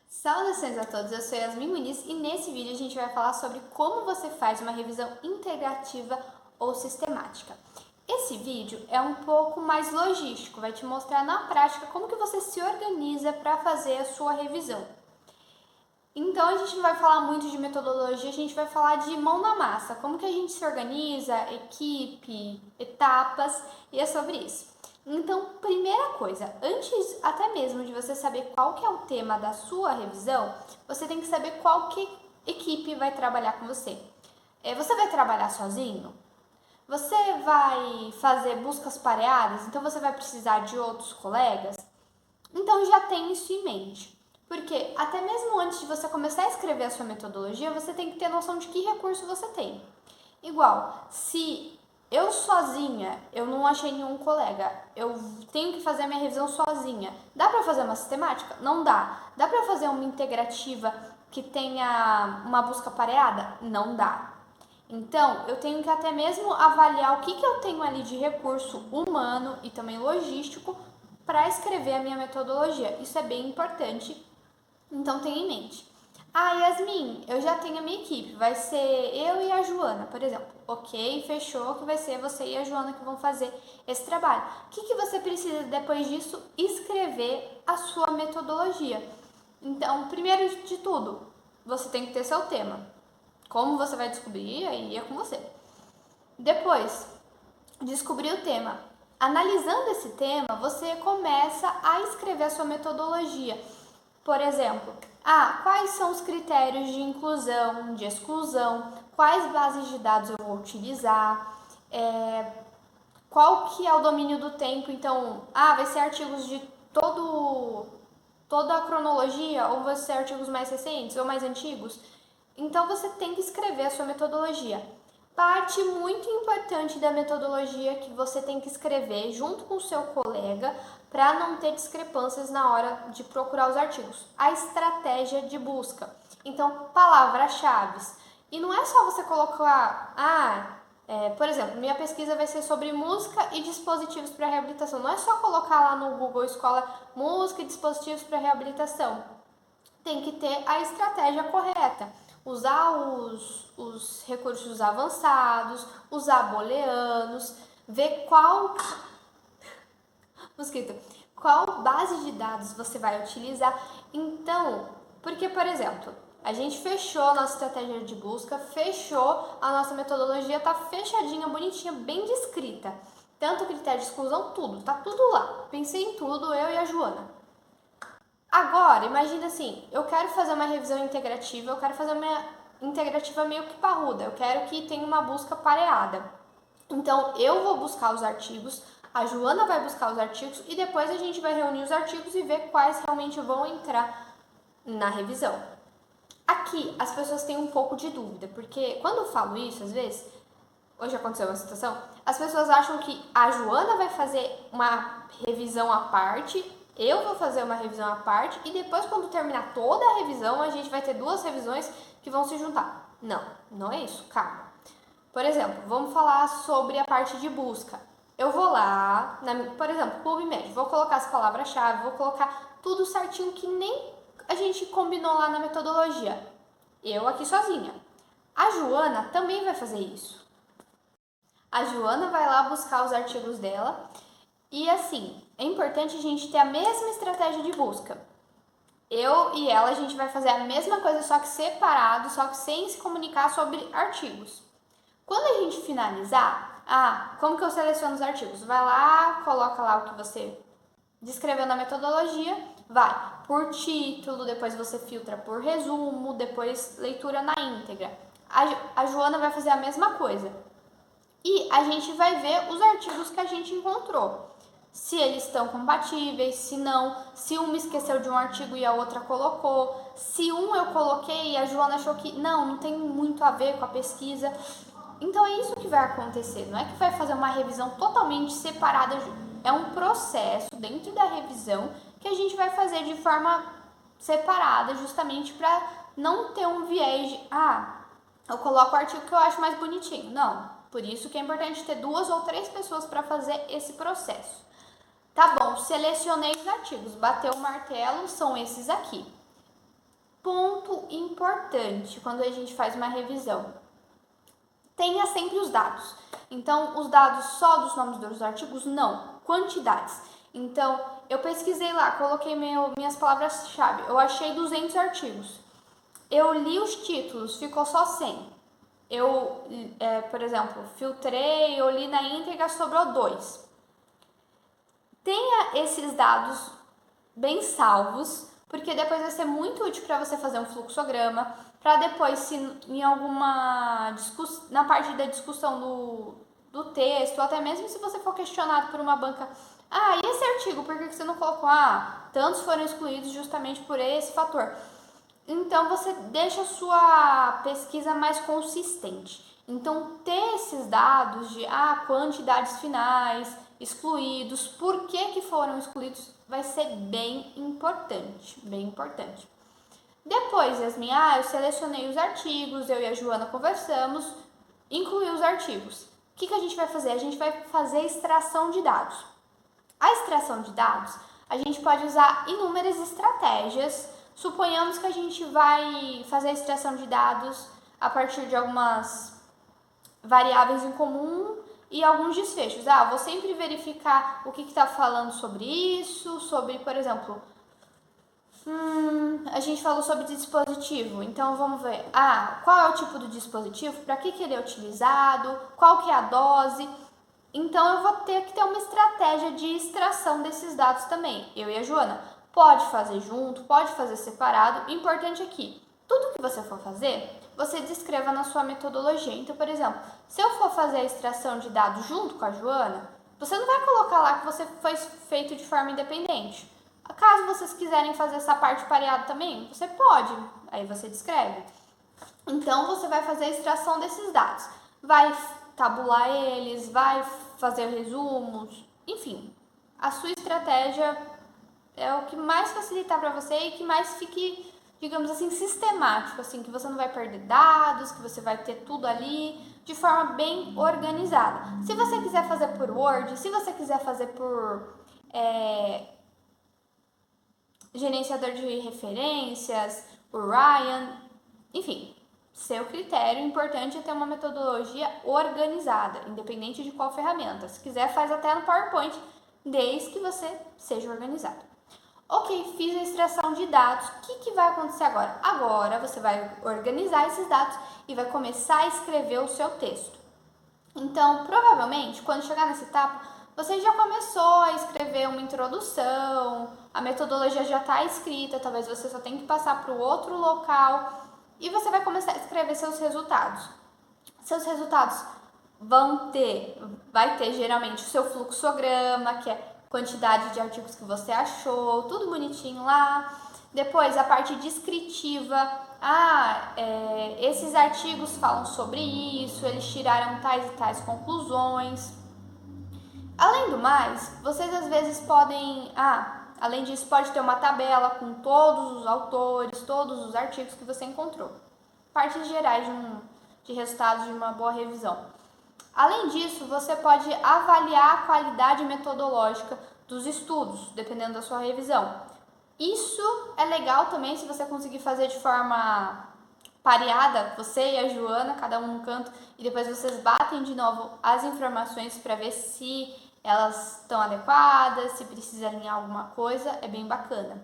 Saudações a todos, eu sou Yasmin Muniz e nesse vídeo a gente vai falar sobre como você faz uma revisão integrativa ou sistemática. Esse vídeo é um pouco mais logístico, vai te mostrar na prática como que você se organiza para fazer a sua revisão. Então a gente não vai falar muito de metodologia, a gente vai falar de mão na massa, como que a gente se organiza, equipe, etapas, e é sobre isso. Então, primeira coisa, antes até mesmo de você saber qual que é o tema da sua revisão, você tem que saber qual que equipe vai trabalhar com você. Você vai trabalhar sozinho? Você vai fazer buscas pareadas? Então você vai precisar de outros colegas? Então já tem isso em mente. Porque até mesmo antes de você começar a escrever a sua metodologia, você tem que ter noção de que recurso você tem. Igual, se eu sozinha, eu não achei nenhum colega, eu tenho que fazer a minha revisão sozinha. Dá para fazer uma sistemática? Não dá. Dá para fazer uma integrativa que tenha uma busca pareada? Não dá. Então, eu tenho que até mesmo avaliar o que eu tenho ali de recurso humano e também logístico para escrever a minha metodologia. Isso é bem importante, então tenha em mente. Yasmin, eu já tenho a minha equipe, vai ser eu e a Joana, por exemplo. Ok, fechou que vai ser você e a Joana que vão fazer esse trabalho. O que você precisa depois disso? Escrever a sua metodologia. Então, primeiro de tudo, você tem que ter seu tema. Como você vai descobrir, aí é com você. Depois, descobrir o tema. Analisando esse tema, você começa a escrever a sua metodologia. Por exemplo, quais são os critérios de inclusão, de exclusão, quais bases de dados eu vou utilizar, qual que é o domínio do tempo, então, vai ser artigos de toda a cronologia ou vai ser artigos mais recentes ou mais antigos? Então você tem que escrever a sua metodologia. Parte muito importante da metodologia que você tem que escrever junto com o seu colega para não ter discrepâncias na hora de procurar os artigos. A estratégia de busca. Então, palavras-chave. E não é só você colocar, por exemplo, minha pesquisa vai ser sobre música e dispositivos para reabilitação. Não é só colocar lá no Google Escola música e dispositivos para reabilitação. Tem que ter a estratégia correta. Usar os recursos avançados, usar booleanos, ver qual base de dados você vai utilizar. Então, porque, por exemplo, a gente fechou a nossa estratégia de busca, fechou a nossa metodologia, tá fechadinha, bonitinha, bem descrita. Tanto critério de exclusão, tudo, tá tudo lá. Pensei em tudo, eu e a Joana. Agora, imagina assim, eu quero fazer uma revisão integrativa, eu quero fazer uma integrativa meio que parruda, eu quero que tenha uma busca pareada. Então, eu vou buscar os artigos, a Joana vai buscar os artigos e depois a gente vai reunir os artigos e ver quais realmente vão entrar na revisão. Aqui, as pessoas têm um pouco de dúvida, porque quando eu falo isso, às vezes, hoje aconteceu uma situação, as pessoas acham que a Joana vai fazer uma revisão à parte, eu vou fazer uma revisão à parte e depois, quando terminar toda a revisão, a gente vai ter duas revisões que vão se juntar. Não, não é isso, calma. Por exemplo, vamos falar sobre a parte de busca. Eu vou lá, por exemplo, PubMed, vou colocar as palavras-chave, vou colocar tudo certinho que nem a gente combinou lá na metodologia. Eu aqui sozinha. A Joana também vai fazer isso. A Joana vai lá buscar os artigos dela e assim, é importante a gente ter a mesma estratégia de busca. Eu e ela, a gente vai fazer a mesma coisa, só que separado, só que sem se comunicar sobre artigos. Quando a gente finalizar, como que eu seleciono os artigos? Vai lá, coloca lá o que você descreveu na metodologia, vai por título, depois você filtra por resumo, depois leitura na íntegra. A Joana vai fazer a mesma coisa. E a gente vai ver os artigos que a gente encontrou. Se eles estão compatíveis, se não, se uma esqueceu de um artigo e a outra colocou, se um eu coloquei e a Joana achou que não tem muito a ver com a pesquisa. Então é isso que vai acontecer, não é que vai fazer uma revisão totalmente separada, é um processo dentro da revisão que a gente vai fazer de forma separada, justamente para não ter um viés de, eu coloco o artigo que eu acho mais bonitinho. Não, por isso que é importante ter 2 ou 3 pessoas para fazer esse processo. Tá bom, selecionei os artigos, bateu o martelo, são esses aqui. Ponto importante quando a gente faz uma revisão: tenha sempre os dados. Então, os dados só dos nomes dos artigos? Não, quantidades. Então, eu pesquisei lá, coloquei minhas palavras-chave, eu achei 200 artigos. Eu li os títulos, ficou só 100. Eu, por exemplo, filtrei, eu li na íntegra, sobrou 2. Tenha esses dados bem salvos, porque depois vai ser muito útil para você fazer um fluxograma, para depois, se em alguma discussão, na parte da discussão do texto, ou até mesmo se você for questionado por uma banca, e esse artigo, por que você não colocou? Tantos foram excluídos justamente por esse fator. Então, você deixa a sua pesquisa mais consistente. Então, ter esses dados de quantidades finais, excluídos, por que foram excluídos, vai ser bem importante, bem importante. Depois, Yasmin, eu selecionei os artigos, eu e a Joana conversamos, incluí os artigos. O que a gente vai fazer? A gente vai fazer extração de dados. A extração de dados, a gente pode usar inúmeras estratégias. Suponhamos que a gente vai fazer a extração de dados a partir de algumas variáveis em comum e alguns desfechos. Vou sempre verificar o que está falando sobre isso, sobre, por exemplo, a gente falou sobre dispositivo, então vamos ver, qual é o tipo do dispositivo, para que ele é utilizado, qual que é a dose. Então eu vou ter que ter uma estratégia de extração desses dados também, eu e a Joana. Pode fazer junto, pode fazer separado. Importante aqui, tudo que você for fazer, você descreva na sua metodologia. Então, por exemplo, se eu for fazer a extração de dados junto com a Joana, você não vai colocar lá que você foi feito de forma independente. Caso vocês quiserem fazer essa parte pareada também, você pode, aí você descreve. Então, você vai fazer a extração desses dados, vai tabular eles, vai fazer resumos, enfim. A sua estratégia é o que mais facilitar para você e que mais fique, digamos assim, sistemático, assim, que você não vai perder dados, que você vai ter tudo ali de forma bem organizada. Se você quiser fazer por Word, se você quiser fazer por gerenciador de referências, o Ryan, enfim, seu critério. Importante é ter uma metodologia organizada, independente de qual ferramenta. Se quiser, faz até no PowerPoint, desde que você seja organizado. Ok, fiz a extração de dados. O que vai acontecer agora? Agora você vai organizar esses dados e vai começar a escrever o seu texto. Então, provavelmente, quando chegar nessa etapa, você já começou a escrever uma introdução, a metodologia já está escrita, talvez você só tenha que passar para o outro local e você vai começar a escrever seus resultados. Seus resultados vai ter geralmente o seu fluxograma, que é quantidade de artigos que você achou, tudo bonitinho lá. Depois, a parte descritiva. Esses artigos falam sobre isso, eles tiraram tais e tais conclusões. Além do mais, vocês às vezes podem... além disso, pode ter uma tabela com todos os autores, todos os artigos que você encontrou. Partes gerais de resultados de uma boa revisão. Além disso, você pode avaliar a qualidade metodológica dos estudos, dependendo da sua revisão. Isso é legal também se você conseguir fazer de forma pareada, você e a Joana, cada um num canto, e depois vocês batem de novo as informações para ver se elas estão adequadas, se precisa alinhar alguma coisa, é bem bacana.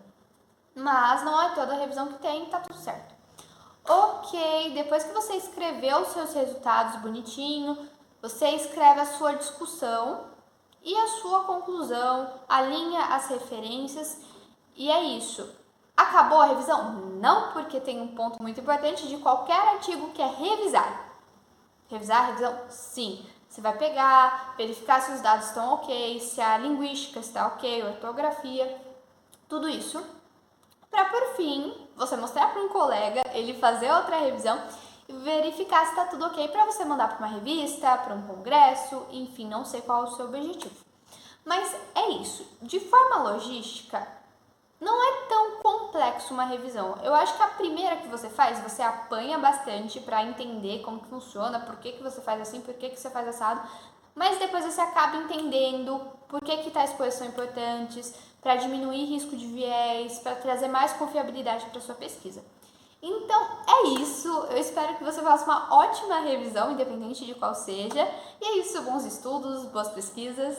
Mas não é toda a revisão que tem, tá tudo certo. Ok, depois que você escreveu os seus resultados bonitinho, você escreve a sua discussão e a sua conclusão, alinha as referências e é isso. Acabou a revisão? Não, porque tem um ponto muito importante de qualquer artigo que é revisar. Revisar a revisão? Sim. Você vai pegar, verificar se os dados estão ok, se a linguística está ok, a ortografia, tudo isso. Para, por fim, você mostrar para um colega, ele fazer outra revisão e verificar se está tudo ok para você mandar para uma revista, para um congresso, enfim, não sei qual é o seu objetivo. Mas é isso. De forma logística, não é tão complexo uma revisão. Eu acho que a primeira que você faz, você apanha bastante para entender como que funciona, por que você faz assim, por que você faz assado, mas depois você acaba entendendo por que tais coisas são importantes, para diminuir risco de viés, para trazer mais confiabilidade para sua pesquisa. Então é isso, eu espero que você faça uma ótima revisão, independente de qual seja. E é isso, bons estudos, boas pesquisas.